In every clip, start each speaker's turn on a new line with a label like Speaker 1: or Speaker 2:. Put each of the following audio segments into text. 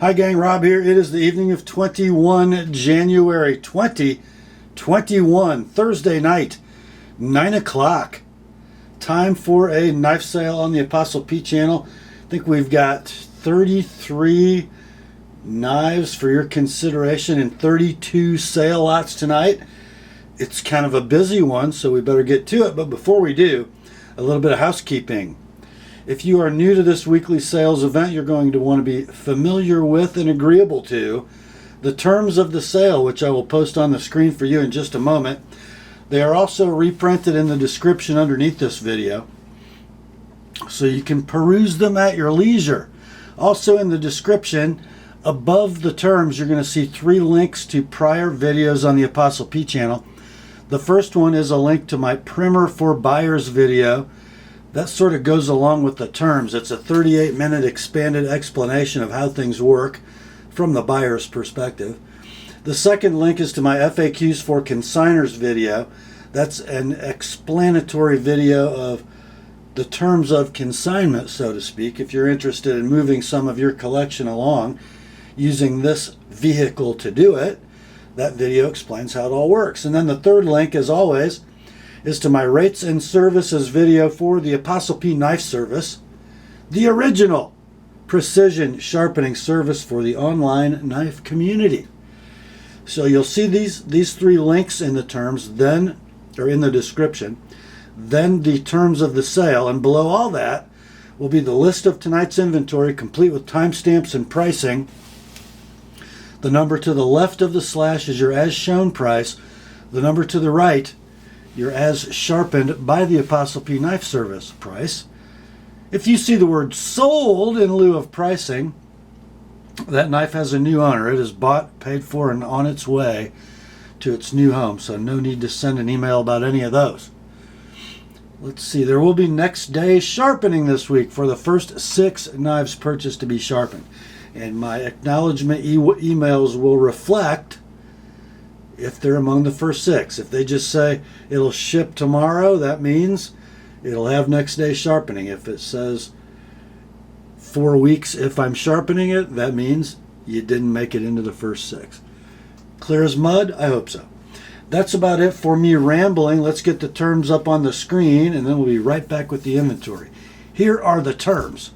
Speaker 1: Hi gang, Rob here. It is the evening of 21 January 2021, Thursday night, 9 o'clock. Time for a knife sale on the Apostle P channel. I think we've got 33 knives for your consideration and 32 sale lots tonight. It's kind of a busy one, so we better get to it. But before we do, a little bit of housekeeping. If you are new to this weekly sales event, you're going to want to be familiar with and agreeable to the terms of the sale, which I will post on the screen for you in just a moment. They are also reprinted in the description underneath this video, so you can peruse them at your leisure. Also in the description, above the terms, you're going to see 3 links to prior videos on the Apostle P channel. The first one is a link to my primer for buyers video. That sort of goes along with the terms. It's a 38-minute expanded explanation of how things work from the buyer's perspective. The second link is to my FAQs for Consignors video. That's an explanatory video of the terms of consignment, so to speak, if you're interested in moving some of your collection along using this vehicle to do it. That video explains how it all works. And then the third link, as always, is to my rates and services video for the Apostle P Knife Service, the original precision sharpening service for the online knife community. So you'll see these 3 links in the terms, then, or in the description, then the terms of the sale, and below all that will be the list of tonight's inventory, complete with timestamps and pricing. The number to the left of the slash is your as shown price. The number to the right, your as sharpened by the Apostle P Knife Service price. If you see the word sold in lieu of pricing, that knife has a new owner. It is bought, paid for, and on its way to its new home, so no need to send an email about any of those. Let's see, there will be next day sharpening this week for the first 6 knives purchased to be sharpened. And my acknowledgement emails will reflect if they're among the first 6. If they just say it'll ship tomorrow, that means it'll have next day sharpening. If it says 4 weeks if I'm sharpening it, that means you didn't make it into the first 6. Clear as mud? I hope so. That's about it for me rambling. Let's get the terms up on the screen, and then we'll be right back with the inventory. Here are the terms.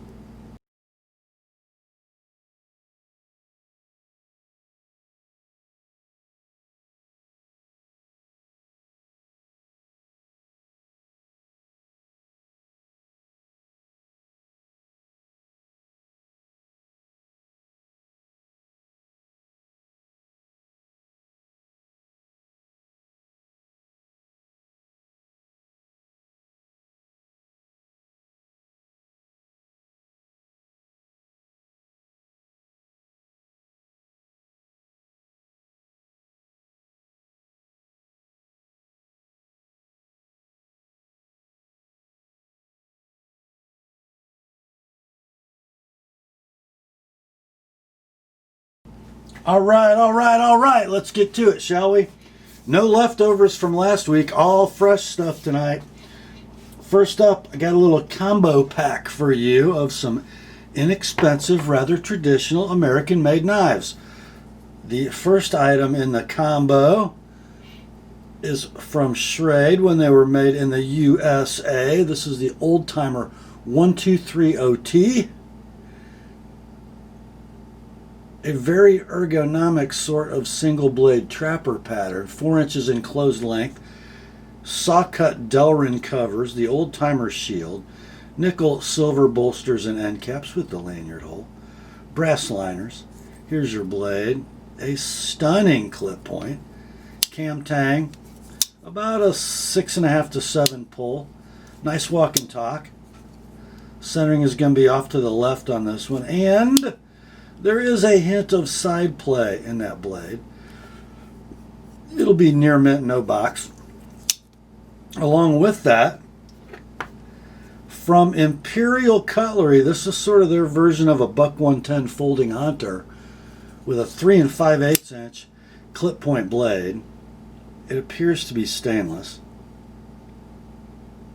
Speaker 1: All right. Let's get to it, shall we? No leftovers from last week, all fresh stuff tonight. First up, I got a little combo pack for you of some inexpensive, rather traditional American-made knives. The first item in the combo is from Schrade when they were made in the USA. This is the Old Timer 1230T. A very ergonomic sort of single blade trapper pattern, 4 inches in closed length, saw cut Delrin covers, the Old Timer shield, nickel silver bolsters and end caps with the lanyard hole, brass liners. Here's your blade, a stunning clip point, cam tang, about a 6.5 to 7 pull, nice walk and talk. Centering is going to be off to the left on this one, and there is a hint of side play in that blade. It'll be near mint, no box. Along with that, from Imperial Cutlery, this is sort of their version of a buck 110 folding hunter with a 3 5/8 inch clip point blade. It appears to be stainless.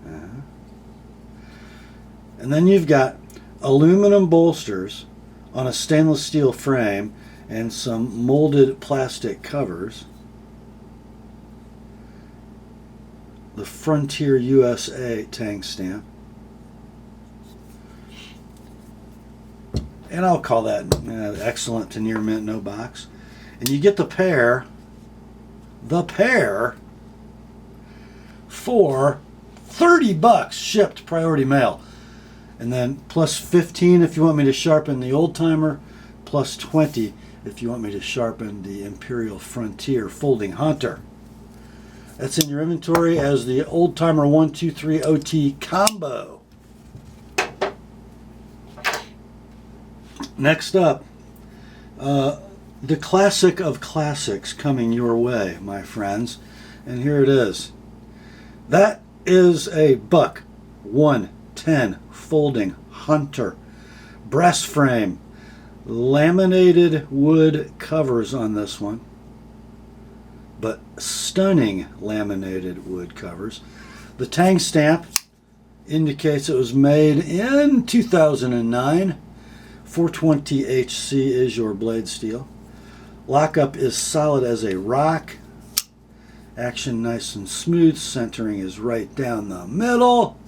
Speaker 1: And then you've got aluminum bolsters on a stainless steel frame and some molded plastic covers. The Frontier USA tang stamp. And I'll call that excellent to near mint, no box. And you get the pair for $30 shipped priority mail. And then plus 15 if you want me to sharpen the old timer, plus 20 if you want me to sharpen the Imperial Frontier Folding Hunter. That's in your inventory as the old timer 123 OT combo. Next up, the classic of classics coming your way, my friends. And here it is. That is a Buck 110 Folding Hunter. Brass frame. Laminated wood covers on this one. But stunning laminated wood covers. The tang stamp indicates it was made in 2009. 420 HC is your blade steel. Lockup is solid as a rock. Action nice and smooth. Centering is right down the middle.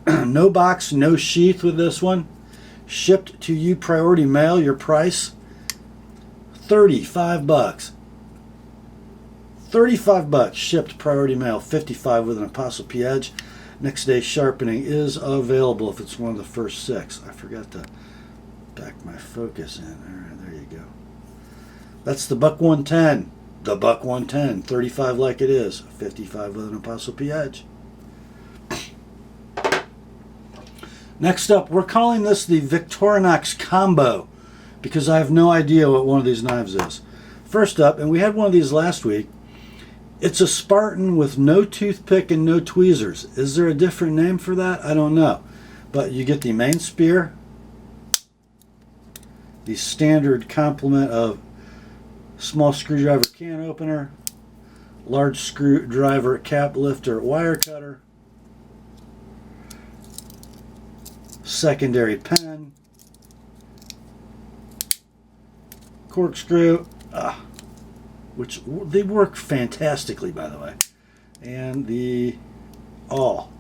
Speaker 1: No box, no sheath with this one. Shipped to you priority mail. Your price, $35. $35 shipped priority mail. $55 with an ApostleP edge. Next day sharpening is available if it's one of the first 6. I forgot to back my focus in. All right, there you go. That's the Buck 110. The Buck 110. 35 like it is. 55 with an ApostleP edge. Next up, we're calling this the Victorinox combo because I have no idea what one of these knives is. First up, and we had one of these last week, it's a Spartan with no toothpick and no tweezers. Is there a different name for that? I don't know. But you get the main spear, the standard complement of small screwdriver can opener, large screwdriver cap lifter wire cutter, secondary pen, corkscrew, which they work fantastically, by the way, and the awl.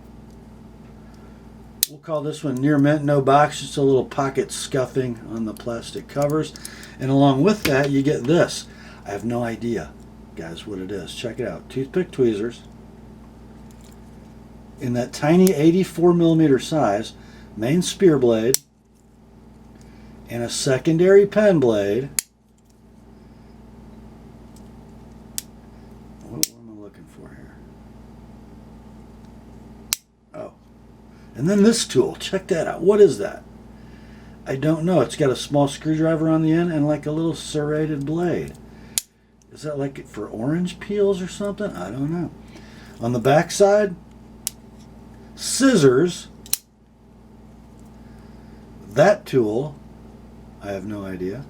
Speaker 1: We'll call this one near mint, no box, just a little pocket scuffing on the plastic covers. And along with that, you get this. I have no idea, guys, what it is. Check it out. Toothpick tweezers in that tiny 84 millimeter size, main spear blade, and a secondary pen blade. What am I looking for here? Oh. And then this tool. Check that out. What is that? I don't know. It's got a small screwdriver on the end and like a little serrated blade. Is that like for orange peels or something? I don't know. On the back side, scissors. That tool, I have no idea.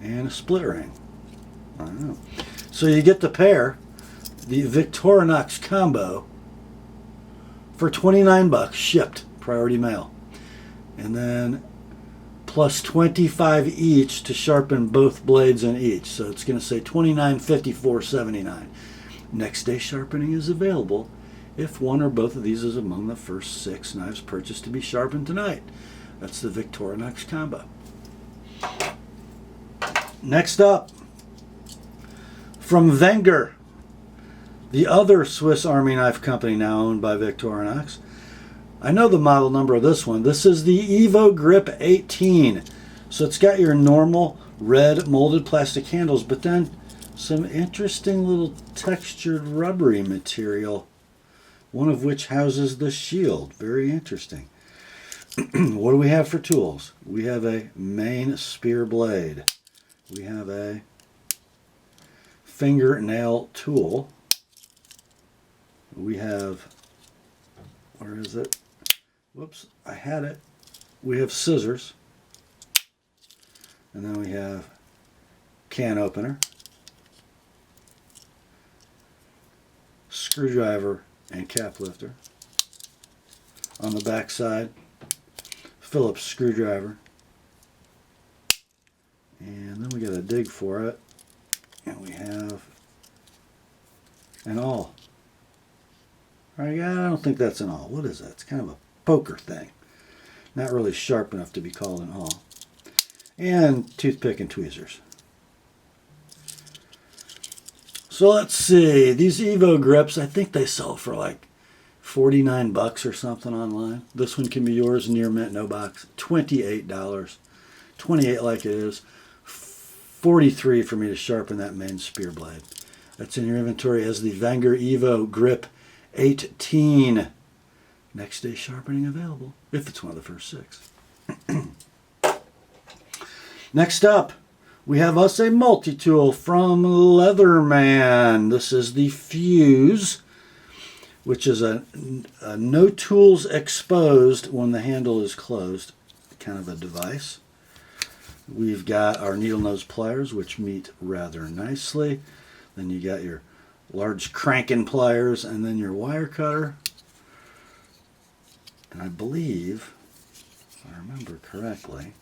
Speaker 1: And a split ring. I don't know. So you get the pair, the Victorinox combo, for $29 shipped, priority mail. And then plus 25 each to sharpen both blades in each. So it's going to say $29.54.79. Next day sharpening is available if one or both of these is among the first 6 knives purchased to be sharpened tonight. That's the Victorinox combo. Next up, from Wenger, the other Swiss Army knife company now owned by Victorinox. I know the model number of this one. This is the Evo Grip 18. So it's got your normal red molded plastic handles, but then some interesting little textured rubbery material, one of which houses the shield. Very interesting. What do we have for tools? We have a main spear blade. We have a fingernail tool. We have, where is it? Whoops, I had it. We have scissors. And then we have can opener, screwdriver and cap lifter, on the back side. Phillips screwdriver. And then we got a dig for it. And we have an awl. Alright, I don't think that's an awl. What is that? It's kind of a poker thing. Not really sharp enough to be called an awl. And toothpick and tweezers. So let's see. These Evo grips, I think they sell for like 49 bucks or something online. This one can be yours, near mint, no box. $28. 28 like it is. 43 for me to sharpen that main spear blade. That's in your inventory as the Wenger Evo Grip 18. Next day sharpening available, if it's one of the first 6. Next up, we have us a multi-tool from Leatherman. This is the Fuse, which is a no tools exposed when the handle is closed kind of a device. We've got our needle nose pliers, which meet rather nicely. Then you got your large cranking pliers, and then your wire cutter. And I believe, if I remember correctly,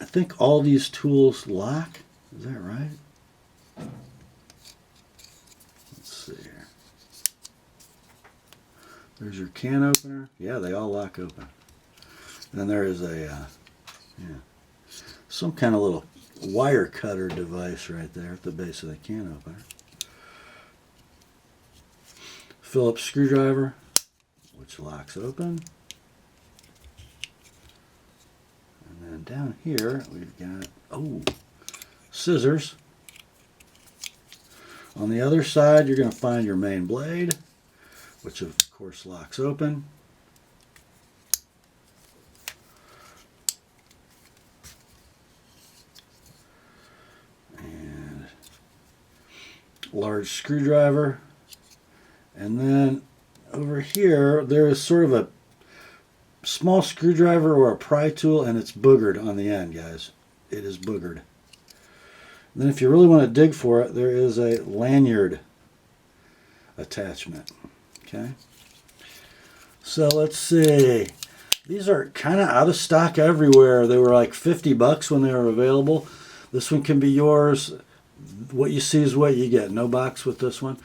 Speaker 1: I think all these tools lock. Is that right? Let's see here. There's your can opener. Yeah, they all lock open. And then there is a some kind of little wire cutter device right there at the base of the can opener. Phillips screwdriver, which locks open. And then down here we've got, scissors. On the other side you're going to find your main blade, which of course locks open. And large screwdriver. And then over here there is sort of a small screwdriver or a pry tool, and it's boogered on the end, guys. It is boogered. And then if you really want to dig for it, there is a lanyard attachment. Okay. So let's see. These are kind of out of stock everywhere. They were like 50 bucks when they were available. This one can be yours. What you see is what you get. No box with this one.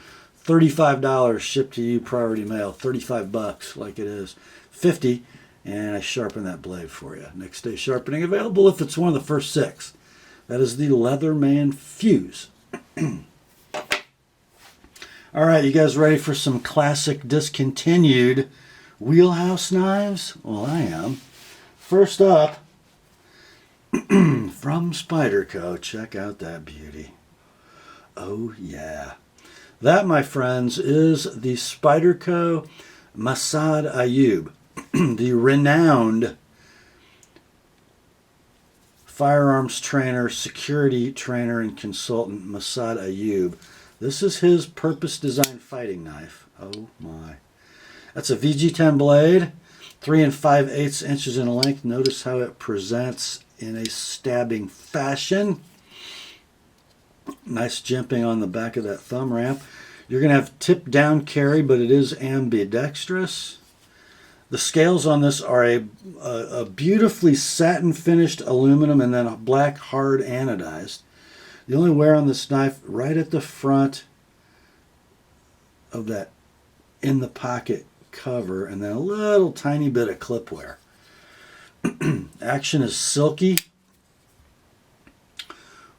Speaker 1: $35 shipped to you, priority mail. 35 bucks like it is. 50, and I sharpen that blade for you. Next day sharpening available if it's one of the first 6. That is the Leatherman Fuse. All right, you guys ready for some classic discontinued wheelhouse knives? Well, I am. First up, from Spyderco, check out that beauty. Oh yeah. That, my friends, is the Spyderco Massad Ayoob, the renowned firearms trainer, security trainer, and consultant, Massad Ayoob. This is his purpose-designed fighting knife. Oh my. That's a VG10 blade, 3 5/8 inches in length. Notice how it presents in a stabbing fashion. Nice jimping on the back of that thumb ramp. You're going to have tip down carry, but it is ambidextrous. The scales on this are a beautifully satin finished aluminum and then a black hard anodized. The only wear on this knife right at the front of that in the pocket cover, and then a little tiny bit of clip wear. Action is silky.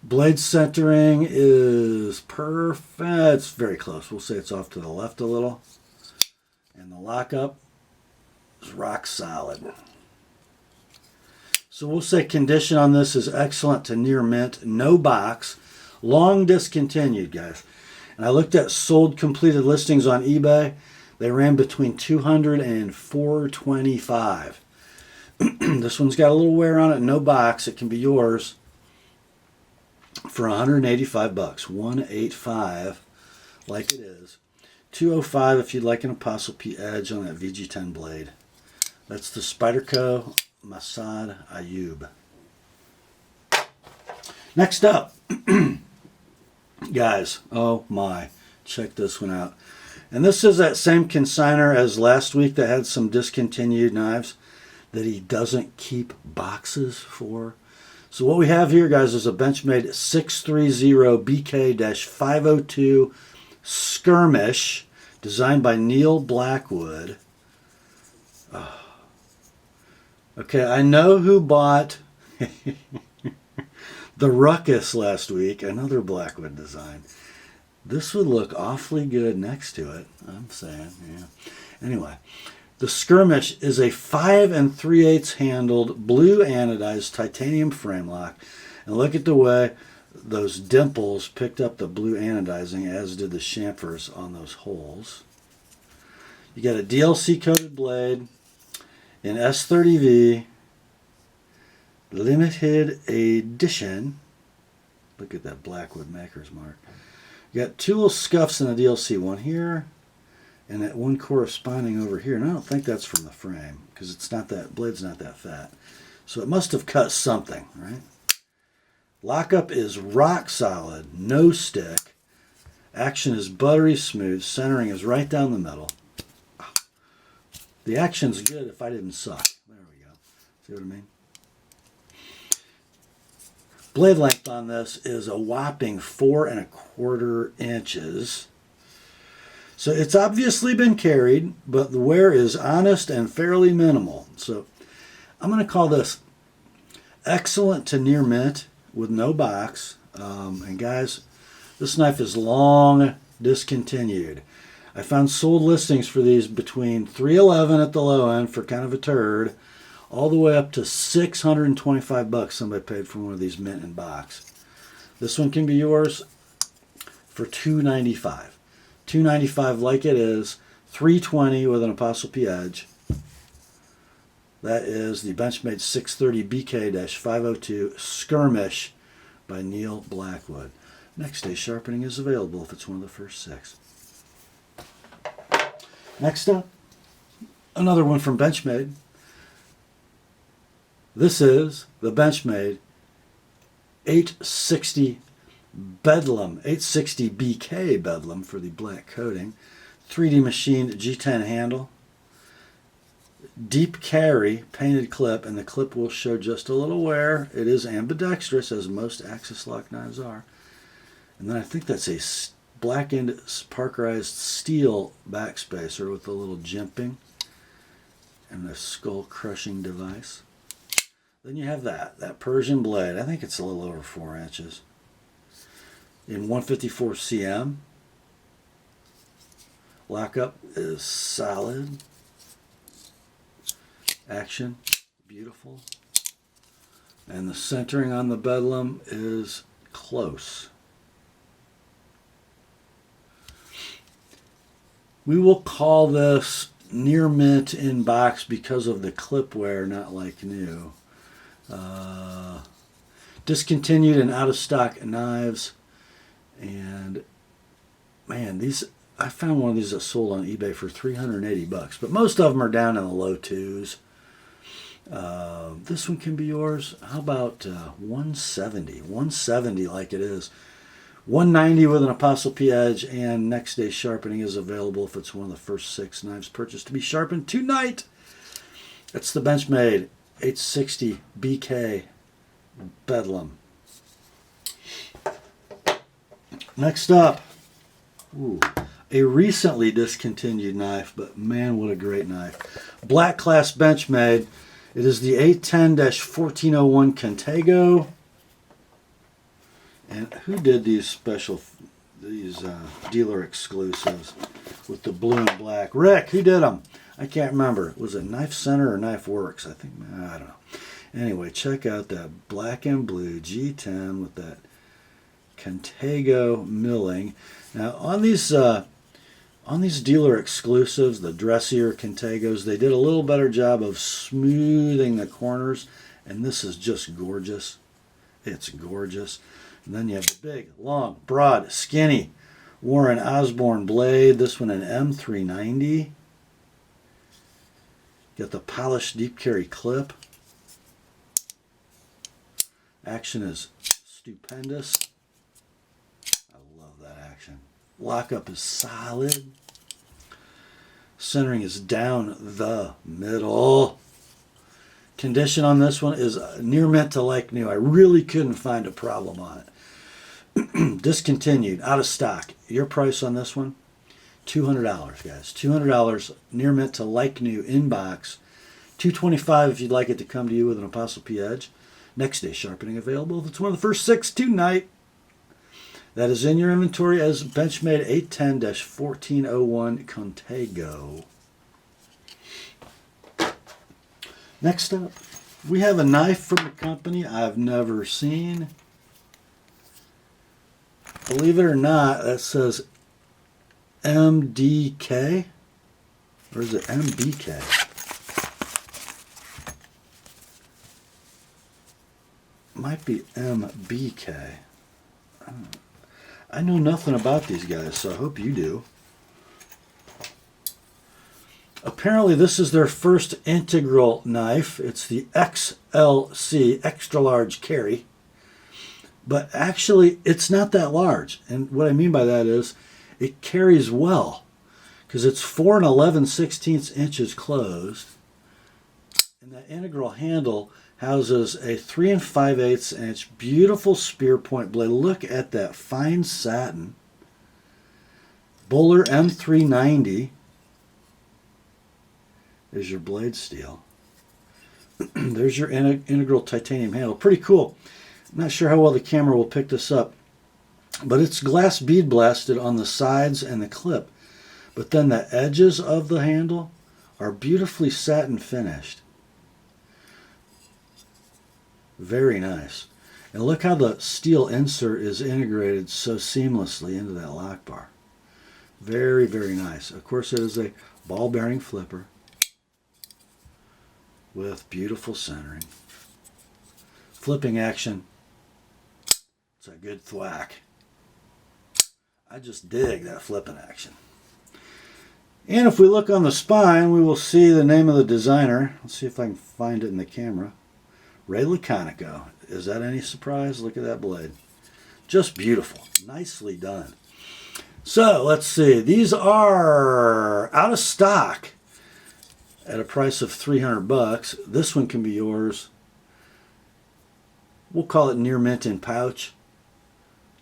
Speaker 1: Blade centering is perfect. It's very close. We'll say it's off to the left a little. And the lockup is rock solid. So we'll say condition on this is excellent to near mint. No box. Long discontinued, guys. And I looked at sold completed listings on eBay. They ran between $200 and $425. This one's got a little wear on it. No box. It can be yours for 185 bucks. 185 like it is. 205 if you'd like an ApostleP edge on that VG10 blade. That's the Spyderco Massad Ayoob. Next up, guys, oh my, check this one out. And this is that same consignor as last week that had some discontinued knives that he doesn't keep boxes for. So what we have here, guys, is a Benchmade 630 BK-502 Skirmish, designed by Neil Blackwood. Oh. Okay, I know who bought the Ruckus last week, another Blackwood design. This would look awfully good next to it, I'm saying. Yeah. Anyway, the Skirmish is a 5 3/8 handled blue anodized titanium frame lock. And look at the way those dimples picked up the blue anodizing, as did the chamfers on those holes. You got a DLC coated blade in S30V limited edition. Look at that Blackwood maker's mark. You got two little scuffs in the DLC, one here and that one corresponding over here. And I don't think that's from the frame because it's not that blade's not that fat. So it must have cut something, right? Lockup is rock solid, no stick. Action is buttery smooth. Centering is right down the middle. The action's good if I didn't suck. There we go. See what I mean? Blade length on this is a whopping 4 1/4 inches. So it's obviously been carried, but the wear is honest and fairly minimal. So I'm going to call this excellent to near mint with no box. And guys, this knife is long discontinued. I found sold listings for these between $311 at the low end for kind of a turd, all the way up to $625 somebody paid for one of these mint in box. This one can be yours for $295. $295 like it is, $320 with an ApostleP edge. That is the Benchmade 630 BK-502 Skirmish by Neil Blackwood. Next day sharpening is available if it's one of the first 6. Next up, another one from Benchmade. This is the Benchmade 860 Bedlam, 860 BK Bedlam for the black coating. 3D machined G10 handle. Deep carry painted clip, and the clip will show just a little wear. It is ambidextrous, as most axis lock knives are. And then I think that's a blackened parkerized steel backspacer with a little jimping and a skull crushing device. Then you have that Persian blade. I think it's a little over 4 inches. In 154 cm. Lockup is solid. Action, beautiful. And the centering on the Bedlam is close. We will call this near mint in box because of the clip wear, not like new. Discontinued and out of stock knives. And man, these, I found one of these that sold on eBay for $380, but most of them are down in the low 2s. This one can be yours. How about $170? $170 like it is. $190 with an ApostleP edge, and next day sharpening is available if it's one of the first 6 knives purchased to be sharpened tonight. That's the Benchmade 860 BK Bedlam. Next up, a recently discontinued knife, but man, what a great knife. Black Class Benchmade. It is the 810-1401 Contego. And who did these dealer exclusives with the blue and black? Rick, who did them? I can't remember. Was it Knife Center or Knife Works? I think, I don't know. Anyway, check out that black and blue G10 with that Contego milling. Now on these dealer exclusives, the dressier Contegos, they did a little better job of smoothing the corners, and this is just gorgeous. It's gorgeous. And then you have the big, long, broad, skinny Warren Osborne blade. This one an M390. Got the polished deep carry clip. Action is stupendous. I love that action. Lockup is solid. Centering is down the middle. Condition on this one is near mint to like new. I really couldn't find a problem on it. Discontinued, out of stock. Your price on this one? $200, guys. $200, near mint to like new, in box. $225 if you'd like it to come to you with an Apostle P Edge. Next day sharpening available. If it's one of the first 6 tonight. That is in your inventory as Benchmade 810-1401 Contego. Next up, we have a knife from a company I've never seen. Believe it or not, that says MDK. Or is it MBK? Might be MBK. I know nothing about these guys, so I hope you do. Apparently this is their first integral knife. It's the XLC, extra large carry. But actually, it's not that large. And what I mean by that is, it carries well. Because it's 4 11/16 inches closed. And that integral handle houses a 3 5/8 inch beautiful spear point blade. Look at that fine satin. Bowler M390 is your blade steel. There's your integral titanium handle. Pretty cool. I'm not sure how well the camera will pick this up, but it's glass bead blasted on the sides and the clip. But then the edges of the handle are beautifully satin finished. Very nice. And look how the steel insert is integrated so seamlessly into that lock bar. Very, very nice. Of course, it is a ball bearing flipper with beautiful centering. Flipping action. It's a good thwack. I just dig that flipping action. And if we look on the spine, we will see the name of the designer. Let's see if I can find it in the camera. Ray Laconico. Is that any surprise? Look at that blade. Just beautiful. Nicely done. So, let's see. These are out of stock at a price of $300. This one can be yours. We'll call it near mint in pouch.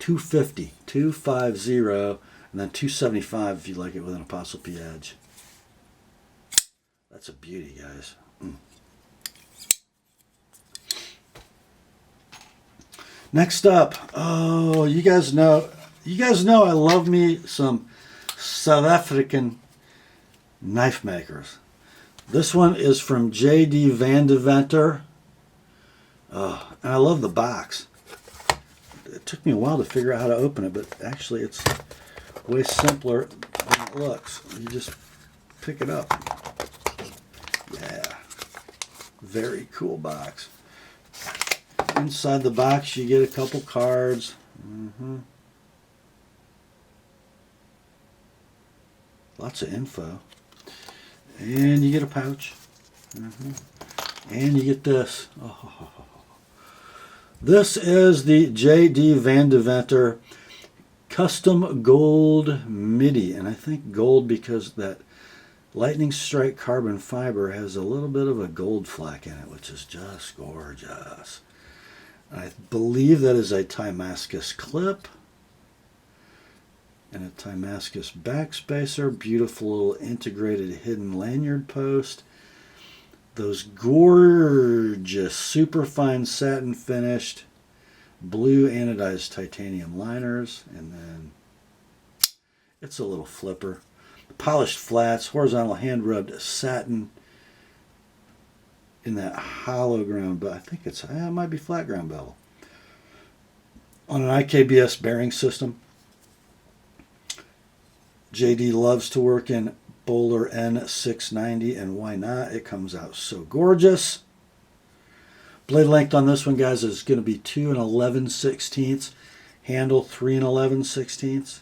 Speaker 1: $250. $250. And then $275 if you like it with an Apostle P Edge. That's a beauty, guys. Next up, oh, you guys know I love me some South African knife makers. This one is from J.D. Van Deventer. Oh, and I love the box. It took me a while to figure out how to open it, but actually it's way simpler than it looks. You just pick it up. Yeah. Very cool box. Inside the box you get a couple cards. Lots of info. And you get a pouch. And you get this. Oh. This is the J.D. Van Deventer Custom Gold Midi. And I think gold because that lightning strike carbon fiber has a little bit of a gold fleck in it, which is just gorgeous. I believe that is a Damascus clip and a Damascus backspacer. Beautiful little integrated hidden lanyard post. Those gorgeous superfine satin finished blue anodized titanium liners, and then it's a little flipper. Polished flats, horizontal hand rubbed satin in that hollow ground, but I think it might be flat ground bevel. On an IKBS bearing system. JD loves to work in Bowler N690, and why not? It comes out so gorgeous. Blade length on this one, guys, is going to be 2 11/16. Handle 3 11/16.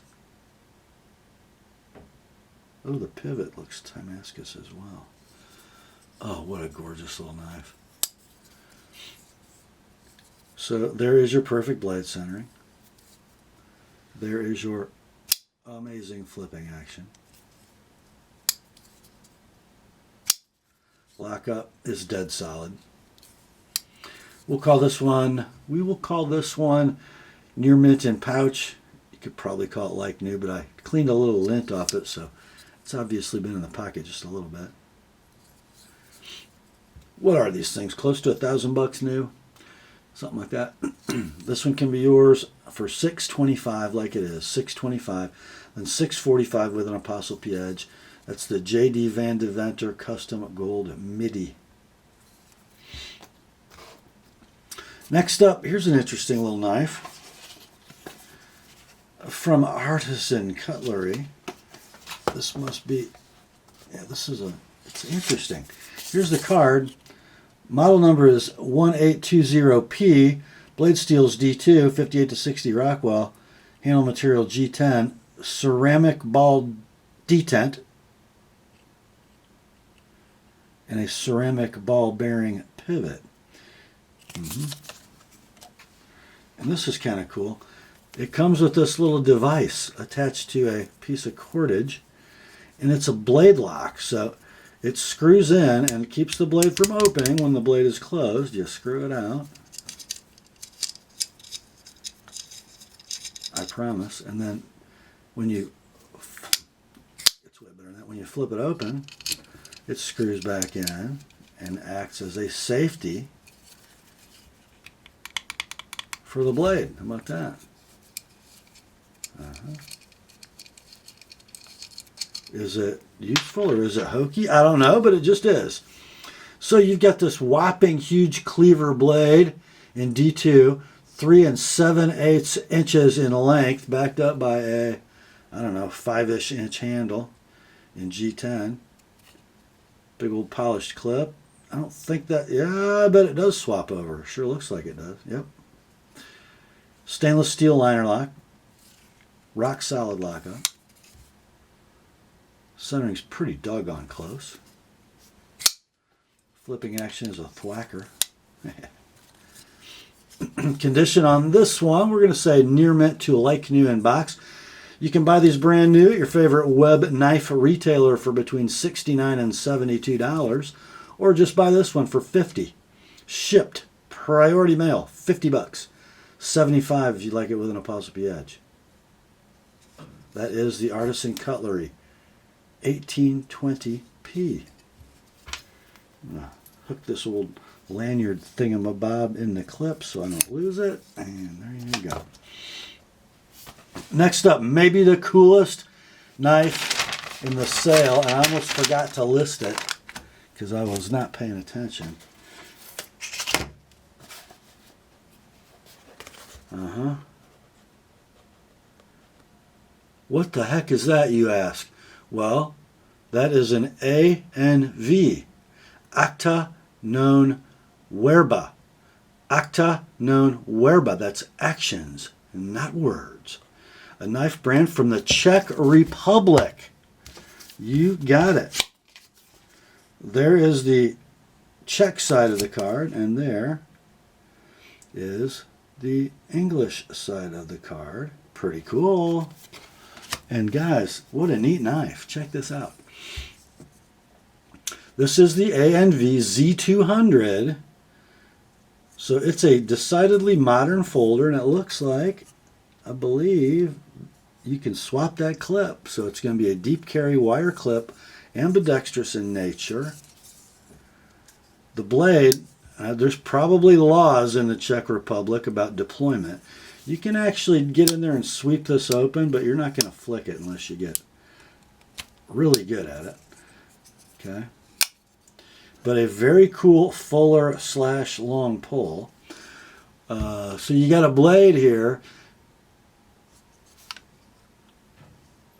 Speaker 1: Oh, the pivot looks Damascus as well. Oh, what a gorgeous little knife. So there is your perfect blade centering. There is your amazing flipping action. Lockup is dead solid. We will call this one near mint and pouch. You could probably call it like new, but I cleaned a little lint off it, so it's obviously been in the pocket just a little bit. What are these things? Close to $1,000 new? Something like that. This one can be yours for $625, like it is, $625, and $645 with an ApostleP edge. That's the J.D. Van Deventer Custom Gold Midi. Next up, here's an interesting little knife from Artisan Cutlery. This must be, yeah, it's interesting. Here's the card. Model number is 1820P. Blade steel's D2, 58 to 60 Rockwell. Handle material G10. Ceramic ball detent. And a ceramic ball bearing pivot. And this is kind of cool. It comes with this little device attached to a piece of cordage, and it's a blade lock. So it screws in and keeps the blade from opening when the blade is closed. You screw it out. I promise. And then when you, it's way better than that. When you flip it open, it screws back in and acts as a safety for the blade. How about that? Is it useful or is it hokey? I don't know, but it just is. So you've got this whopping huge cleaver blade in D2, 3 7/8 inches in length, backed up by a, I don't know, 5-ish inch handle in G10. Big old polished clip. I don't think that, yeah, I bet it does swap over. Sure looks like it does. Yep. Stainless steel liner lock. Rock solid lockup. Centering's pretty doggone close. Flipping action is a thwacker. Condition on this one, we're going to say near mint to like new in box. You can buy these brand new at your favorite web knife retailer for between $69 and $72, or just buy this one for $50. Shipped, priority mail, $50. $75 if you like it with an ApostleP edge. That is the Artisan Cutlery 1820P. I'm going to hook this old lanyard thingamabob in the clip so I don't lose it. And there you go. Next up, maybe the coolest knife in the sale. And I almost forgot to list it because I was not paying attention. What the heck is that, you ask? Well, that is an ANV, Acta non verba. Acta non verba, that's actions, not words. A knife brand from the Czech Republic. You got it. There is the Czech side of the card, and there is the English side of the card. Pretty cool. And guys, what a neat knife. Check this out. This is the ANV Z200. So it's a decidedly modern folder, and it looks like, I believe, you can swap that clip. So it's going to be a deep carry wire clip, ambidextrous in nature. The blade, there's probably laws in the Czech Republic about deployment. You can actually get in there and sweep this open, but you're not going to flick it unless you get really good at it. Okay. But a very cool fuller / long pull. So you got a blade here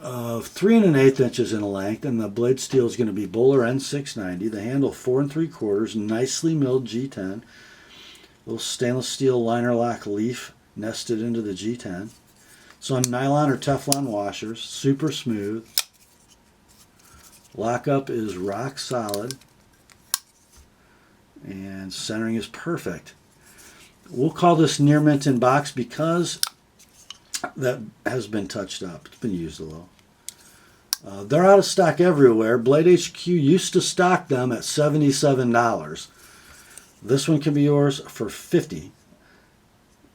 Speaker 1: of 3 1/8 inches in length, and the blade steel is going to be Bowler N690. The handle 4 3/4, nicely milled G10. Little stainless steel liner lock leaf nested into the G10. It's on nylon or Teflon washers, super smooth. Lockup is rock solid, and centering is perfect. We'll call this near mint in box because that has been touched up. It's been used a little. They're out of stock everywhere. Blade HQ used to stock them at $77. This one can be yours for $50.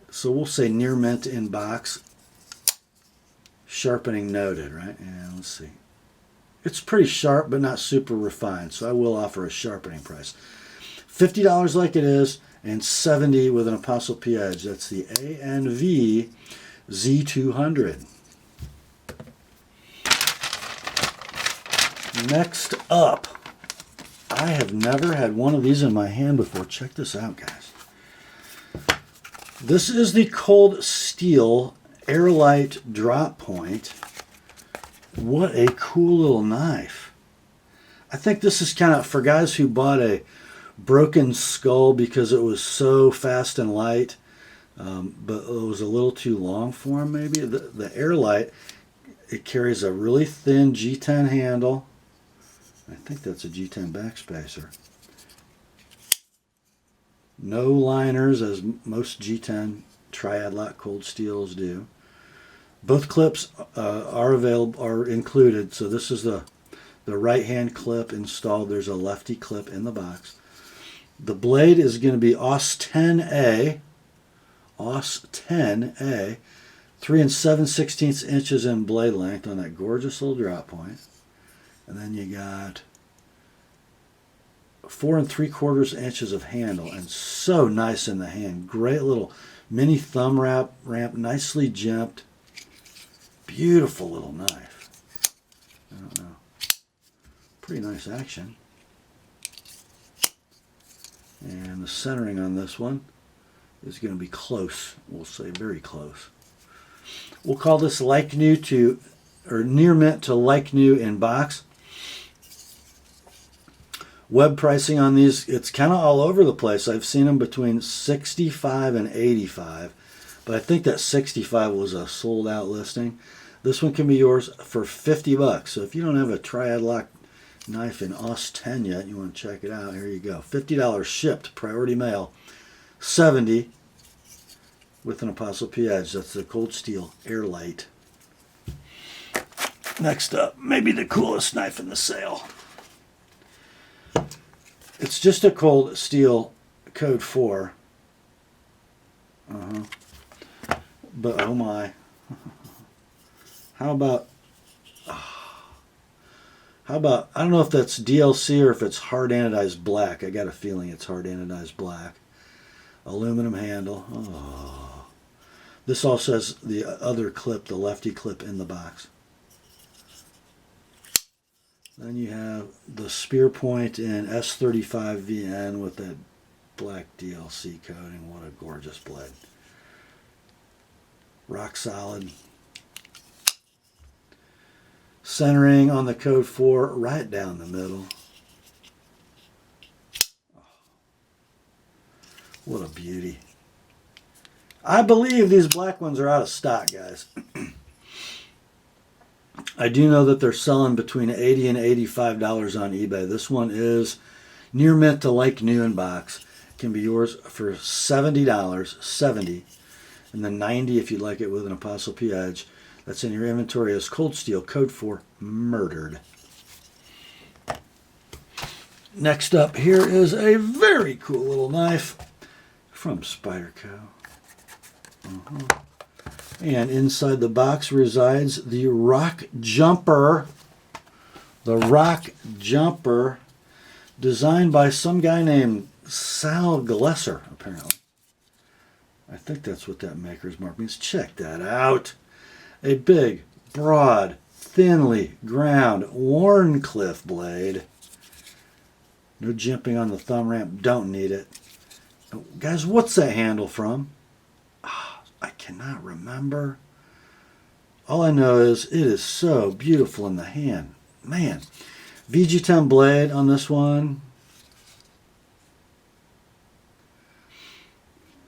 Speaker 1: So we'll say near mint in box. Sharpening noted, right? Yeah, let's see. It's pretty sharp, but not super refined, so I will offer a sharpening price. $50 like it is, and $70 with an Apostle P edge. That's the ANV Z200. Next up, I have never had one of these in my hand before. Check this out, guys. This is the Cold Steel Airlight Drop Point. What a cool little knife. I think this is kind of for guys who bought a broken skull because it was so fast and light, but it was a little too long for them maybe. The Airlight, it carries a really thin G10 handle. I think that's a G10 backspacer. No liners, as most G10 triad lock cold steels do. Both clips are included. So this is the right hand clip installed. There's a lefty clip in the box. The blade is going to be AUS 10A. AUS 10A. 3 7/16 inches in blade length on that gorgeous little drop point. And then you got 4 3/4 inches of handle, and so nice in the hand. Great little mini thumb ramp, nicely jimped. Beautiful little knife. I don't know. Pretty nice action. And the centering on this one is going to be close. We'll say very close. We'll call this like new to, or near mint to like new in box. Web pricing on these, it's kind of all over the place. I've seen them between $65 and $85, but I think that $65 was a sold out listing. This one can be yours for $50. So if you don't have a triad lock knife in AUS 10 yet, you want to check it out, here you go. $50 shipped, priority mail. $70 with an Apostle P edge. That's the Cold Steel Airlight. Next up, maybe the coolest knife in the sale. It's just a Cold Steel Code 4. But oh my. How about, I don't know if that's DLC or if it's hard anodized black. I got a feeling it's hard anodized black. Aluminum handle. Oh. This also has the other clip, the lefty clip in the box. Then you have the spear point in S35 VN with that black DLC coating. What a gorgeous blade. Rock solid. Centering on the Code 4 right down the middle. Oh, what a beauty. I believe these black ones are out of stock, guys. I do know that they're selling between $80 and $85 on eBay. This one is near mint to like new in box. It can be yours for $70, $70, and then $90 if you'd like it with an Apostle P edge. That's in your inventory as Cold Steel Code 4 Murdered. Next up here is a very cool little knife from Spyderco. And inside the box resides the Rockjumper. The Rockjumper, designed by some guy named Sal Glesser, apparently. I think that's what that maker's mark means. Check that out. A big, broad, thinly ground Wharncliffe blade. No jimping on the thumb ramp. Don't need it. Guys, what's that handle from? I cannot remember. All I know is it is so beautiful in the hand. Man. VG10 blade on this one.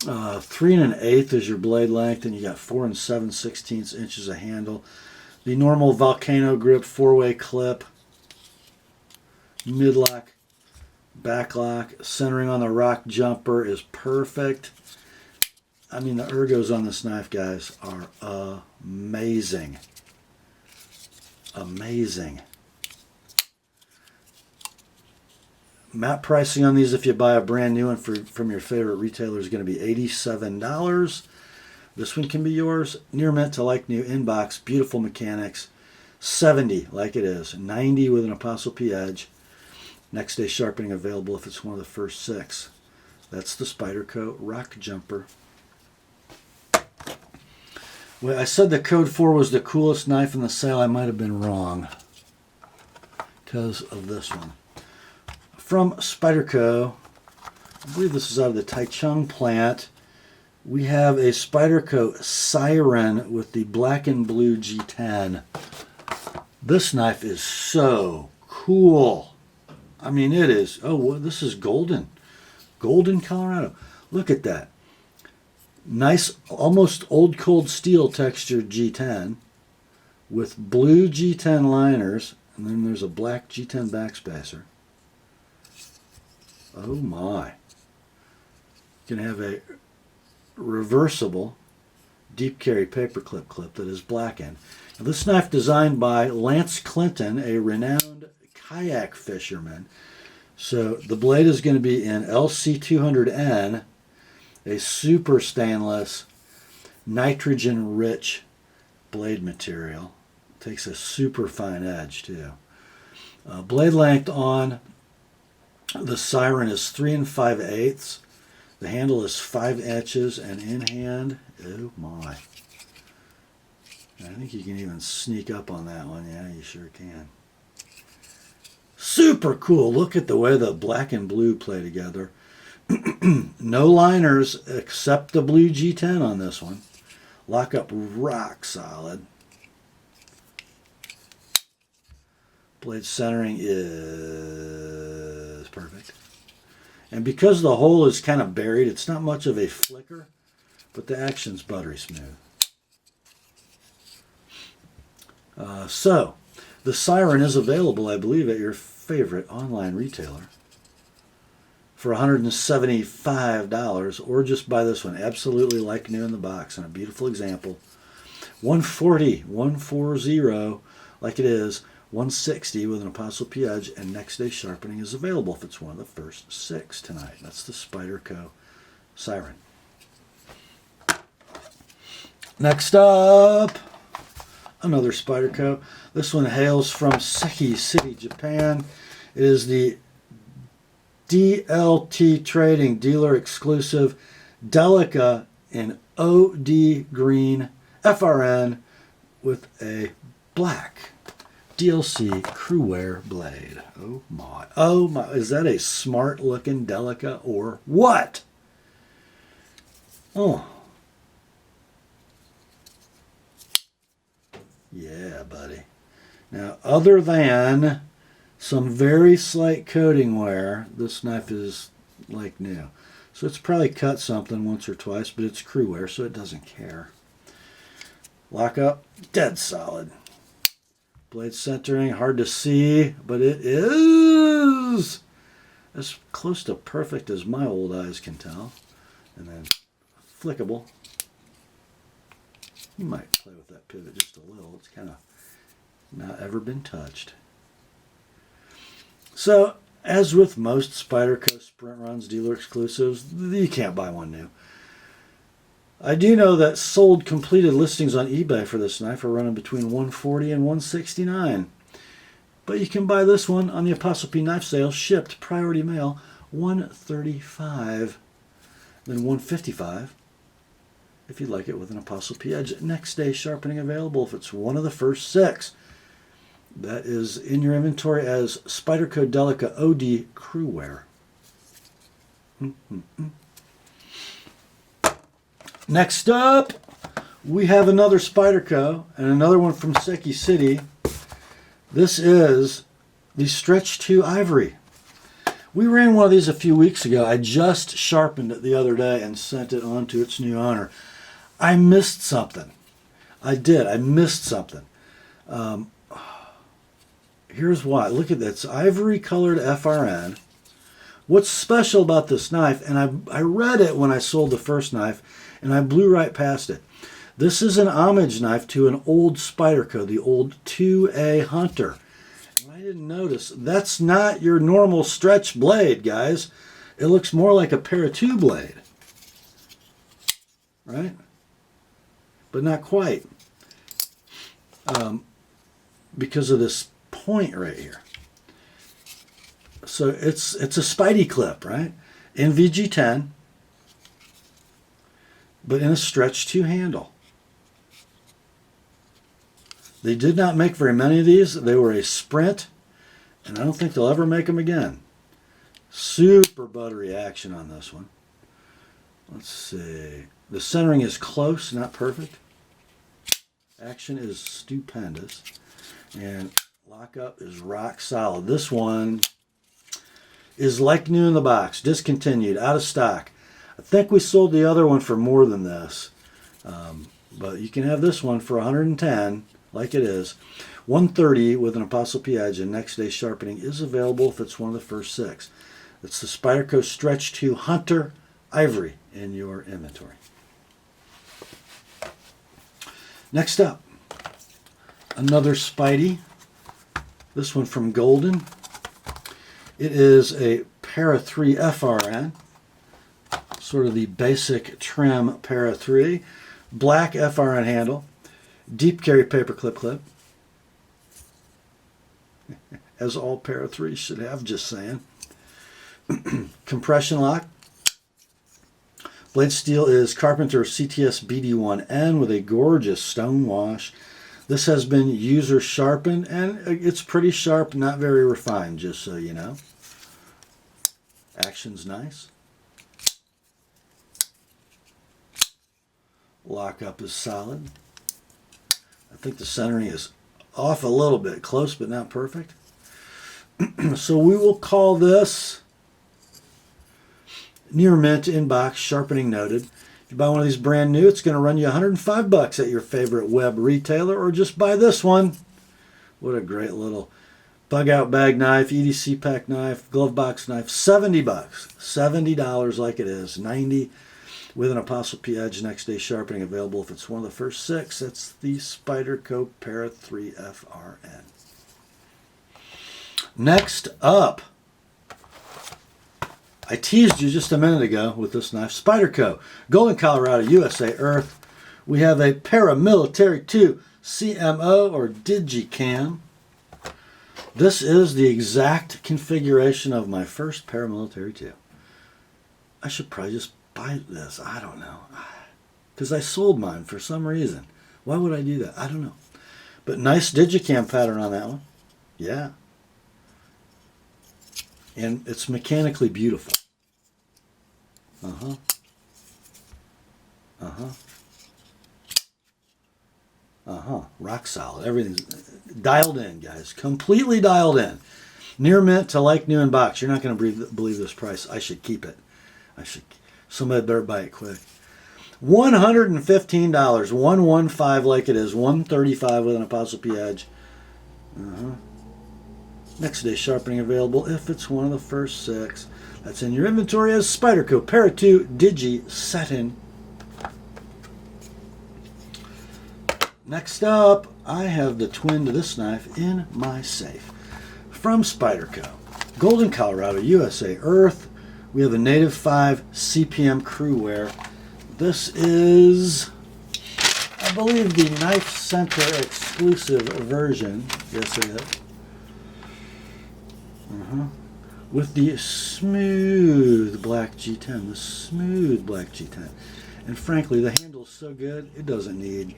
Speaker 1: 3 1/8 is your blade length, and you got 4 7/16 inches of handle. The normal volcano grip 4-way clip. Midlock, backlock. Centering on the Rockjumper is perfect. I mean, the ergos on this knife, guys, are amazing. amazing. Map pricing on these, if you buy a brand new one from your favorite retailer, is going to be $87. This one can be yours. Near mint to like new inbox, beautiful mechanics. $70 like it is. $90 with an Apostle P edge. Next day sharpening available if it's one of the first 6. That's the Spyderco Rockjumper. Well, I said the Code 4 was the coolest knife in the sale. I might have been wrong because of this one. From Spyderco, I believe this is out of the Taichung plant, we have a Spyderco Siren with the black and blue G10. This knife is so cool. I mean, it is. Oh, well, this is golden. Golden Colorado. Look at that. Nice, almost old cold steel textured G10 with blue G10 liners, and then there's a black G10 backspacer. Oh my. You can have a reversible deep carry paperclip clip that is blackened. Now, this knife designed by Lance Clinton, a renowned kayak fisherman. So the blade is going to be in LC200N, a super stainless, nitrogen-rich blade material. Takes a super fine edge too. Blade length on the Siren is 3 5/8. The handle is 5 inches, and in hand, oh my. I think you can even sneak up on that one. Yeah, you sure can. Super cool. Look at the way the black and blue play together. No liners except the blue G10 on this one. Lock up rock solid. Blade centering is perfect. And because the hole is kind of buried, it's not much of a flicker, but the action's buttery smooth. So, the Siren is available, I believe, at your favorite online retailer for $175, or just buy this one absolutely like new in the box, and a beautiful example. $140 like it is. $160 with an Apostle P edge, and next day sharpening is available if it's one of the first 6 tonight. That's the Spyderco Siren. Next up, another Spyderco. This one hails from Seki City, Japan. It is the DLT Trading Dealer Exclusive Delica in OD Green FRN with a black DLC CruWear blade. Oh my. Oh my. Is that a smart looking Delica or what? Oh. Yeah, buddy. Now, other than some very slight coating wear, this knife is like new. So it's probably cut something once or twice, but it's CruWear, so it doesn't care. Lock up, dead solid. Blade centering, hard to see, but it is as close to perfect as my old eyes can tell. And then flickable. You might play with that pivot just a little. It's kind of not ever been touched. So, as with most Spyderco Sprint Runs dealer exclusives, you can't buy one new. I do know that sold completed listings on eBay for this knife are running between $140 and $169. But you can buy this one on the Apostle P Knife Sale, shipped priority mail, $135, then $155 if you'd like it with an Apostle P edge. Next day sharpening available if it's one of the first 6. That is in your inventory as Spyderco Delica OD CruWear. Next up, we have another Spyderco and another one from Seki City. This is the Stretch 2 Ivory. We ran one of these a few weeks ago. I just sharpened it the other day and sent it on to its new owner. I missed something. I did. I missed something. Here's why. Look at this. Ivory colored FRN. What's special about this knife, and I read it when I sold the first knife, and I blew right past it. This is an homage knife to an old Spyderco, the old 2A Hunter. And I didn't notice, that's not your normal stretch blade, guys. It looks more like a para 2 blade. Right? But not quite. Because of this point right here. So it's a Spidey clip, right? In VG10, but in a stretch 2 handle. They did not make very many of these. They were a sprint, and I don't think they'll ever make them again. Super buttery action on this one. Let's see. The centering is close, not perfect. Action is stupendous. And lockup is rock solid. This one is like new in the box, discontinued, out of stock. I think we sold the other one for more than this. But you can have this one for $110, like it is. $130 with an ApostleP edge, and next day sharpening is available if it's one of the first 6. It's the Spyderco Stretch 2 Hunter Ivory in your inventory. Next up, another Spidey. This one from Golden. It is a Para 3 FRN, sort of the basic trim Para 3. Black FRN handle, deep carry paperclip clip, as all Para 3s should have, just saying. Compression lock. Blade steel is Carpenter CTS BD1N with a gorgeous stone wash. This has been user sharpened, and it's pretty sharp, not very refined, just so you know. Action's nice. Lockup is solid. I think the centering is off a little bit, close but not perfect. So we will call this near mint in box, sharpening noted. If you buy one of these brand new, it's going to run you $105 at your favorite web retailer, or just buy this one. What a great little bug out bag knife, EDC pack knife, glove box knife. $70, $70 like it is. $90 with an ApostleP edge, next day sharpening available if it's one of the first 6. That's the Spyderco Para 3 FRN. Next up, I teased you just a minute ago with this knife. Spyderco, Golden, Colorado, USA, Earth. We have a Paramilitary 2 CMO or Digi cam. This is the exact configuration of my first Paramilitary 2. I should probably just buy this. I don't know. Because I sold mine for some reason. Why would I do that? I don't know. But nice Digicam pattern on that one. Yeah. And it's mechanically beautiful. Uh-huh. Uh-huh. Uh-huh. Rock solid. Everything's dialed in, guys. Completely dialed in. Near mint to like new in box. You're not going to believe this price. I should keep it. Somebody better buy it quick. $115. $115 like it is. $135 with an ApostleP edge. Uh-huh. Next day sharpening available if it's one of the first 6. That's in your inventory as Spyderco Para 2 Digi Satin. Next up, I have the twin to this knife in my safe. From Spyderco, Golden, Colorado, USA, Earth. We have a Native 5 CPM CruWear. This is, I believe, the Knife Center exclusive version. Yes, it is. With the smooth black G10, the smooth black G10. And frankly, the handle's so good, it doesn't need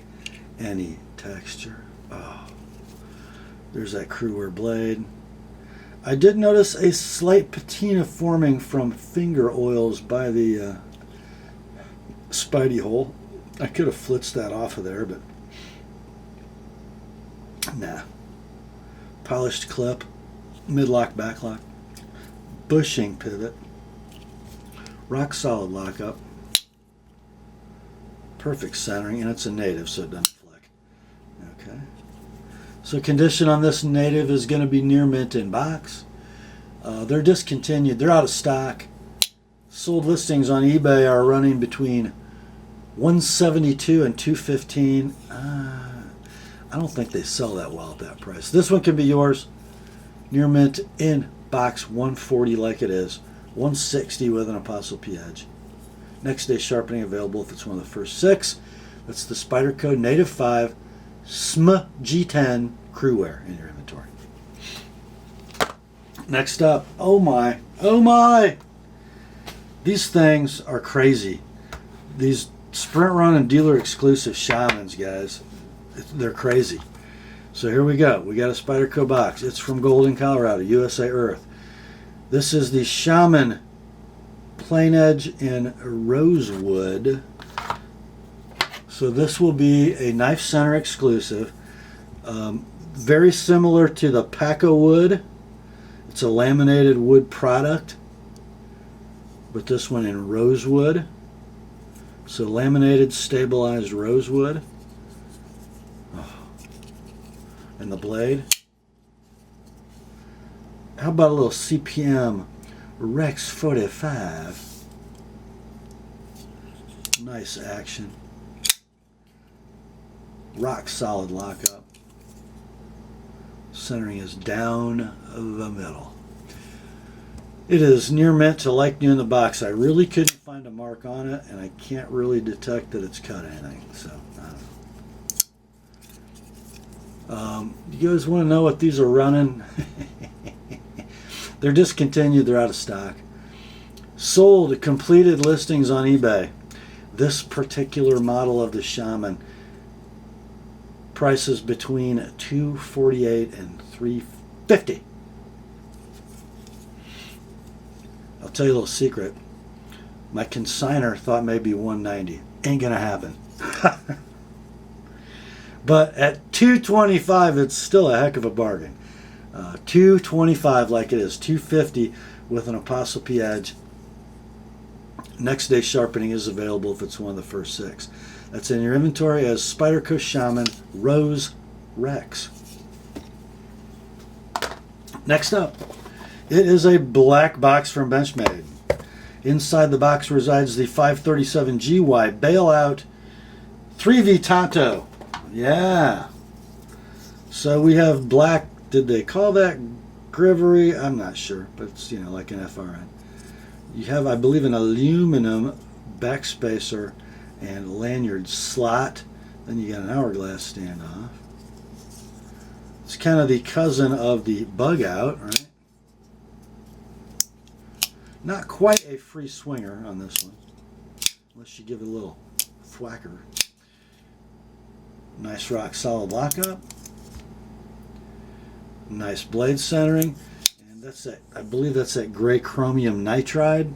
Speaker 1: any texture. Oh, there's that CruWear blade. I did notice a slight patina forming from finger oils by the Spidey hole. I could have flitzed that off of there, but nah. Polished clip, mid-lock, backlock, bushing pivot, rock solid lockup, perfect centering, and it's a native, so it doesn't flick. Okay. So condition on this native is going to be near mint in box. They're discontinued. They're out of stock. Sold listings on eBay are running between $172 and $215. I don't think they sell that well at that price. This one can be yours. Near mint in box, $140 like it is. $160 with an Apostle P edge. Next day sharpening available if it's one of the first 6. That's the Spyderco Native 5 SM G10 CruWear in your inventory. Next up, oh my, these things are crazy. These Sprint Run and dealer exclusive Shamans, guys, they're crazy. So here we go. We got a Spyderco box. It's from Golden, Colorado, USA Earth. This is the Shaman Plain Edge in Rosewood. So this will be a Knife Center exclusive. Very similar to the Paco wood. It's a laminated wood product, but this one in rosewood. So laminated, stabilized rosewood. Oh. And the blade. How about a little CPM Rex 45? Nice action. Rock solid lockup. Centering is down the middle. It is near mint to like new in the box. I really couldn't find a mark on it, and I can't really detect that it's cut anything. So, I don't know. You guys want to know what these are running? They're discontinued. They're out of stock. Sold completed listings on eBay. This particular model of the Shaman prices between $248 and $350. I'll tell you a little secret. My consignor thought maybe $190. Ain't gonna happen. But at $225, it's still a heck of a bargain. $225 like it is. $250 with an Apostle P edge. Next day sharpening is available if it's one of the first 6. That's in your inventory as Spyderco Shaman Rose Rex. Next up, it is a black box from Benchmade. Inside the box resides the 537 GY Bailout 3V Tato. Yeah. So we have black, did they call that Ivory? I'm not sure, but it's, like an FRN. You have, I believe, an aluminum backspacer and lanyard slot. Then you got an hourglass standoff. It's kind of the cousin of the bug out, right? Not quite a free swinger on this one, unless you give it a little thwacker. Nice rock solid lockup. Nice blade centering. And that's that, I believe that's that gray chromium nitride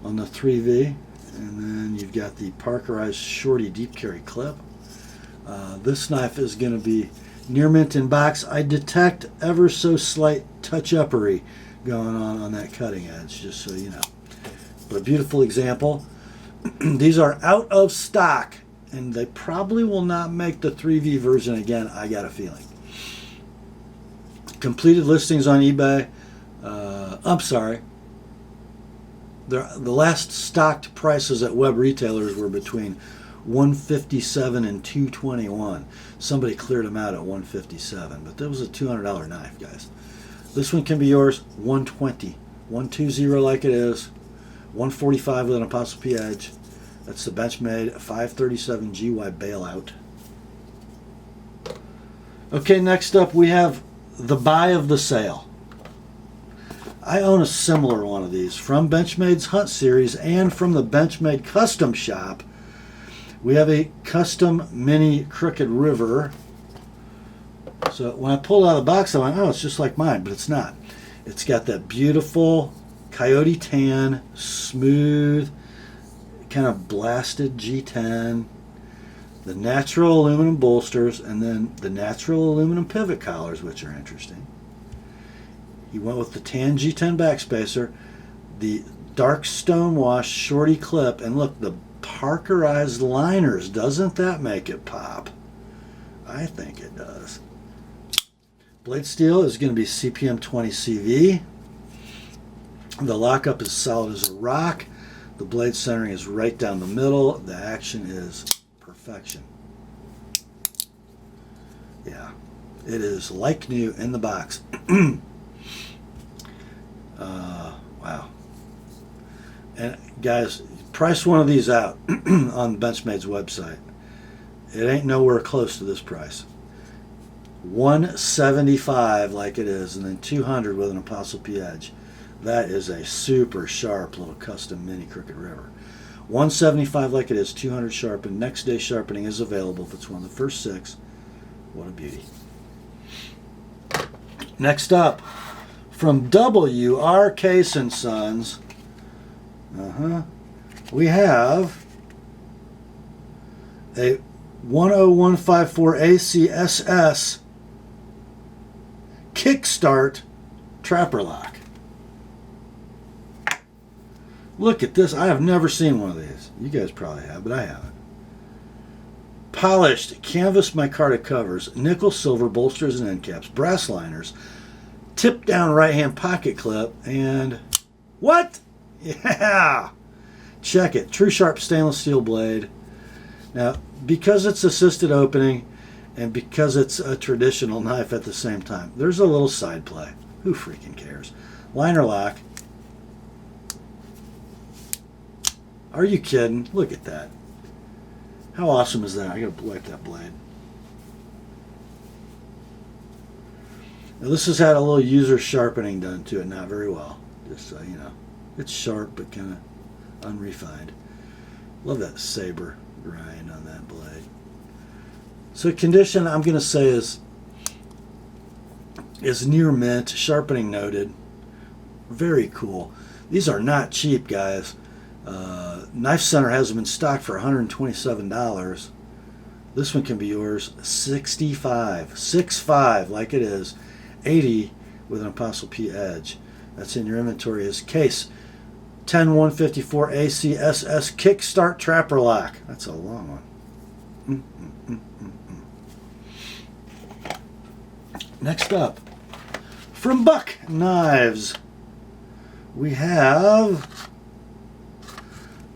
Speaker 1: on the 3V. And then you've got the Parkerized Shorty deep carry clip. This knife is going to be near mint in box. I detect ever so slight touch-uppery going on that cutting edge, just so you know. But a beautiful example. These are out of stock, and they probably will not make the 3V version again, I got a feeling. Completed listings on eBay. I'm sorry. The last stocked prices at web retailers were between $157 and $221. Somebody cleared them out at $157, but that was a $200 knife, guys. This one can be yours. $120, $120 like it is. $145 with an Apostle P edge. That's the Benchmade 537 GY Bailout. Okay, next up we have the buy of the sale. I own a similar one of these from Benchmade's Hunt series and from the Benchmade custom shop. We have a custom mini Crooked River. So when I pulled out of the box, I went, oh, it's just like mine, but it's not. It's got that beautiful coyote tan, smooth, kind of blasted G10, the natural aluminum bolsters, and then the natural aluminum pivot collars, which are interesting. He went with the tan G10 backspacer, the dark stonewash shorty clip, and look, the Parkerized liners. Doesn't that make it pop? I think it does. Blade steel is going to be CPM 20 CV. The lockup is solid as a rock. The blade centering is right down the middle. The action is perfection. Yeah, it is like new in the box. Wow. And guys, price one of these out on Benchmade's website. It ain't nowhere close to this price. $175 like it is, and then $200 with an ApostleP edge. That is a super sharp little custom mini Crooked River. $175 like it is, $200 sharpened. Next day sharpening is available if it's one of the first 6. What a beauty. Next up, from W.R. Sons, we have a 10154 ACSS Kickstart Trapper Lock. Look at this. I have never seen one of these. You guys probably have, but I haven't. Polished canvas micarta covers, nickel silver bolsters and end caps, brass liners, tip down right hand pocket clip, and what? Yeah! Check it. True sharp stainless steel blade. Now, because it's assisted opening and because it's a traditional knife at the same time, there's a little side play. Who freaking cares? Liner lock. Are you kidding? Look at that. How awesome is that? I gotta wipe that blade. Now this has had a little user sharpening done to it, not very well. Just so you know. It's sharp but kind of unrefined. Love that saber grind on that blade. So condition I'm gonna say is near mint, sharpening noted. Very cool. These are not cheap, guys. Knife Center has them in stock for $127. This one can be yours $65. 65 like it is. $80 with an ApostleP edge. That's in your inventory as case 10154 ACSS Kickstart Trapper Lock. That's a long one. Next up, from Buck Knives, we have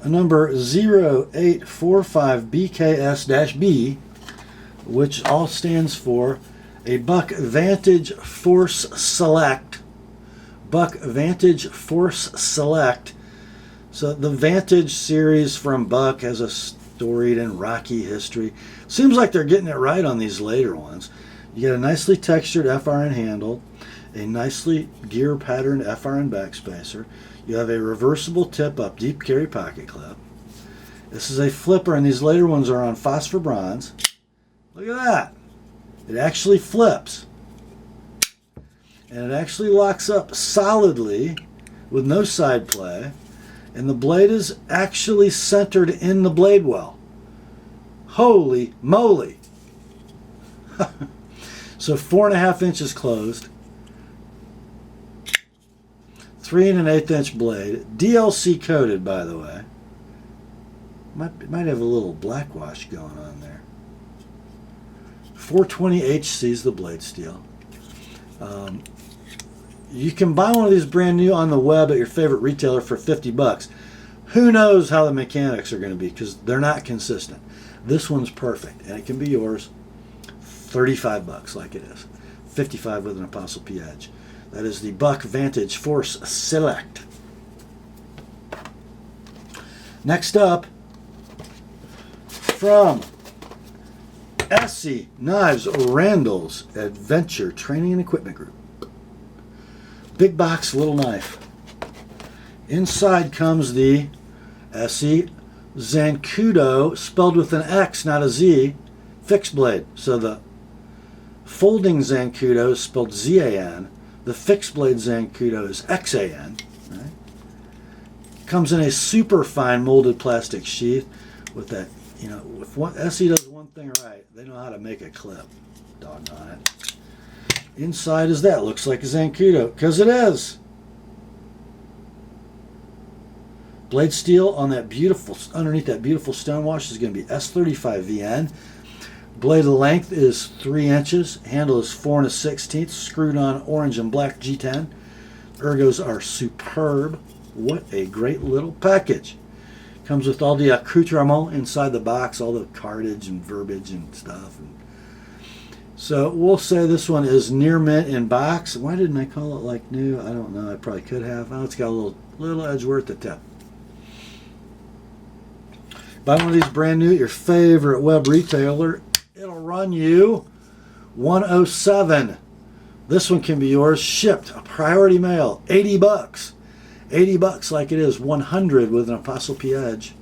Speaker 1: a number 0845BKS-B, which all stands for a Buck Vantage Force Select. Buck Vantage Force Select. So the Vantage series from Buck has a storied and rocky history. Seems like they're getting it right on these later ones. You get a nicely textured FRN handle, a nicely gear patterned FRN backspacer. You have a reversible tip-up deep carry pocket clip. This is a flipper, and these later ones are on phosphor bronze. Look at that. It actually flips. And it actually locks up solidly with no side play. And the blade is actually centered in the blade well. Holy moly. So 4.5 inches closed. 3 1/8 inch blade, DLC coated, by the way. Might have a little blackwash going on there. 420 HC is the blade steel. You can buy one of these brand new on the web at your favorite retailer for $50. Who knows how the mechanics are going to be because they're not consistent. This one's perfect, and it can be yours. $35 like it is. $55 with an ApostleP edge. That is the Buck Vantage Force Select. Next up, from Essie Knives Randall's Adventure Training and Equipment Group. Big box, little knife. Inside comes the Essie Zancudo, spelled with an X, not a Z, fixed blade. So the folding Zancudo is spelled Z-A-N. The fixed blade Zancudo is X-A-N. Right? Comes in a super fine molded plastic sheath with that, you know, if Essie does one thing right, they know how to make a clip. Doggone it. Inside is that. Looks like a Zancudo, because it is. Blade steel on that beautiful, underneath that beautiful stonewash is going to be S35VN. Blade length is 3 inches. Handle is 4 1/16, screwed on orange and black G10. Ergos are superb. What a great little package. Comes with all the accoutrement inside the box, all the cardage and verbiage and stuff. So we'll say this one is near mint in box. Why didn't I call it like new? I don't know. I probably could have. Oh, it's got a little edge worth at the tip. Buy one of these brand new at your favorite web retailer. It'll run you $107. This one can be yours, shipped, a priority mail, $80. $80 like it is, $100 with an Apostle P edge.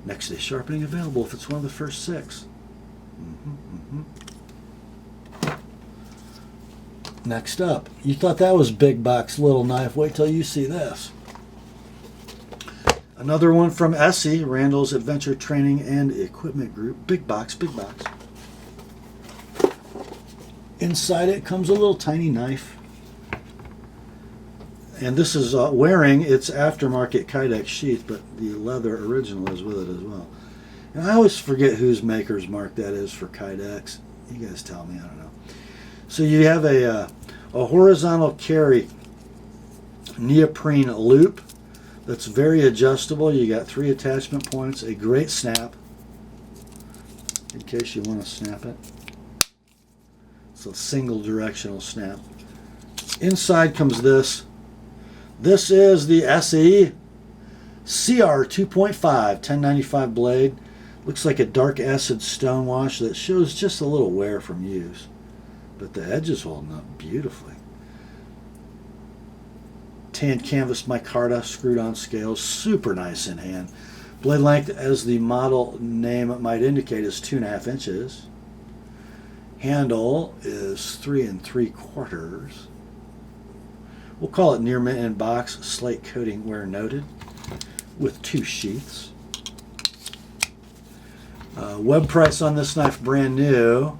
Speaker 1: Next day sharpening available if it's one of the first 6. Next up, you thought that was big box, little knife. Wait till you see this. Another one from Essie, Randall's Adventure Training and Equipment Group. Big box, big box. Inside it comes a little tiny knife. And this is wearing its aftermarket Kydex sheath, but the leather original is with it as well. And I always forget whose maker's mark that is for Kydex. You guys tell me, I don't know. So you have a horizontal carry neoprene loop that's very adjustable. You got 3 attachment points, a great snap in case you want to snap it. It's a single directional snap. Inside comes this. This is the SE CR 2.5 1095 blade. Looks like a dark acid stone wash that shows just a little wear from use. But the edge is holding up beautifully. Tan canvas micarta, screwed on scales, super nice in hand. Blade length, as the model name might indicate, is 2.5 inches. Handle is 3 3/4. We'll call it near mint in box, slate coating where noted, with 2 sheaths. Web price on this knife, brand new,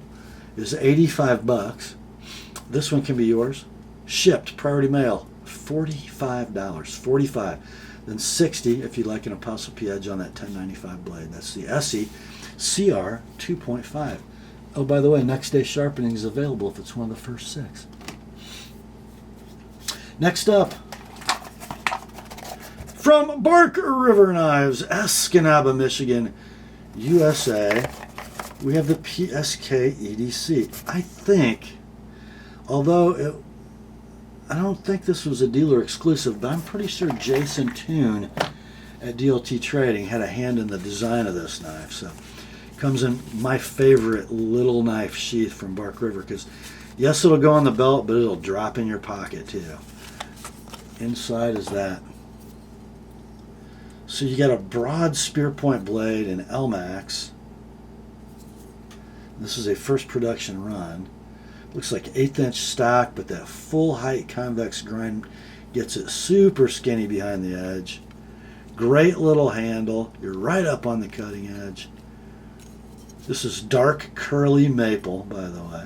Speaker 1: is $85. This one can be yours. Shipped, priority mail, $45. $45. Then $60 if you'd like an Apostle P edge on that 1095 blade. That's the SE CR 2.5. Oh, by the way, next day sharpening is available if it's one of the first 6. Next up, from Bark River Knives, Escanaba, Michigan, USA, we have the PSK EDC. I think, although I don't think this was a dealer exclusive, but I'm pretty sure Jason Toon at DLT Trading had a hand in the design of this knife. So it comes in my favorite little knife sheath from Bark River, because yes, it'll go on the belt, but it'll drop in your pocket too. Inside is that. So you got a broad spear point blade in Elmax. This is a first production run. Looks like 1/8 inch stock, but that full height convex grind gets it super skinny behind the edge. Great little handle. You're right up on the cutting edge. This is dark curly maple, by the way.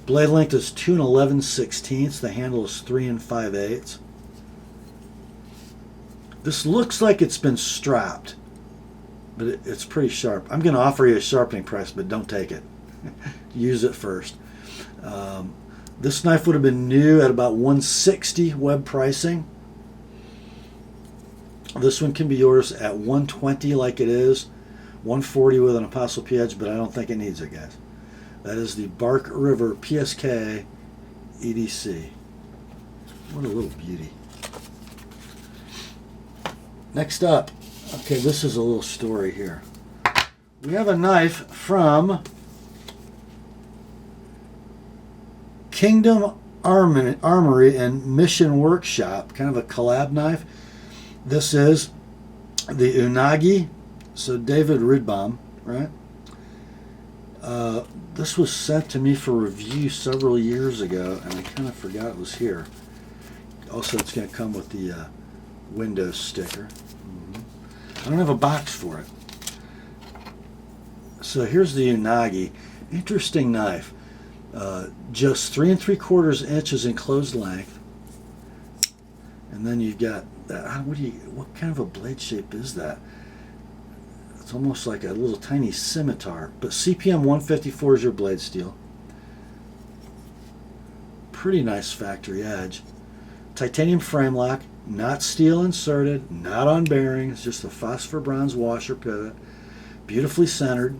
Speaker 1: Blade length is 2 11/16. The handle is 3 5/8. This looks like it's been strapped, but it's pretty sharp. I'm going to offer you a sharpening price, but don't take it. Use it first. This knife would have been new at about $160 web pricing. This one can be yours at $120 like it is, $140 with an Apostle P edge, but I don't think it needs it, guys. That is the Bark River PSK EDC. What a little beauty. Next up, okay, this is a little story here. We have a knife from Kingdom Armory and Mission Workshop, kind of a collab knife. This is the Unagi, so David Ridbaum, right? This was sent to me for review several years ago, and I kind of forgot it was here. Also, it's going to come with the Windows sticker. I don't have a box for it. So here's the Unagi. Interesting knife. Just 3 3/4 inches in closed length. And then you've got that. What kind of a blade shape is that? It's almost like a little tiny scimitar. But CPM 154 is your blade steel. Pretty nice factory edge. Titanium frame lock, not steel inserted, not on bearings, just a phosphor bronze washer pivot, beautifully centered,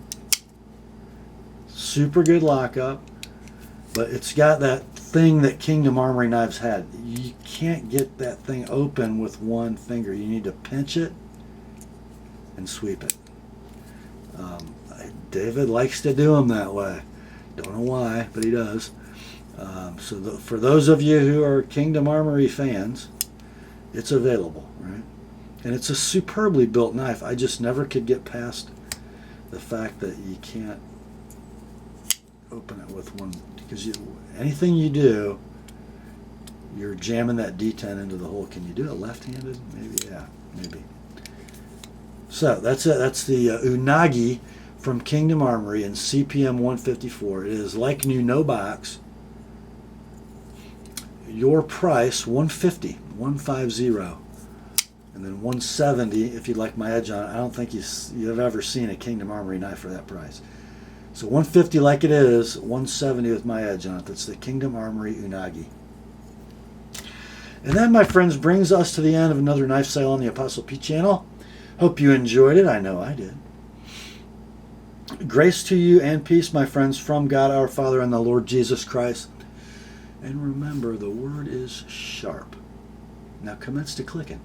Speaker 1: super good lockup, but it's got that thing that Kingdom Armory knives had. You can't get that thing open with one finger. You need to pinch it and sweep it. David likes to do them that way. Don't know why, but he does. For those of you who are Kingdom Armory fans, it's available, right? And it's a superbly built knife. I just never could get past the fact that you can't open it with one, because anything you do, you're jamming that D10 into the hole. Can you do it left-handed? Maybe, yeah, maybe. So that's it. That's the Unagi from Kingdom Armory in CPM 154. It is like new, no box. Your price, $150, $150, and then $170 if you'd like my edge on it. I don't think you've ever seen a Kingdom Armory knife for that price. So $150 like it is, $170 with my edge on it. That's the Kingdom Armory Unagi. And that, my friends, brings us to the end of another knife sale on the Apostle P channel. Hope you enjoyed it. I know I did. Grace to you and peace, my friends, from God our Father and the Lord Jesus Christ. And remember, the word is sharp. Now commence to clicking.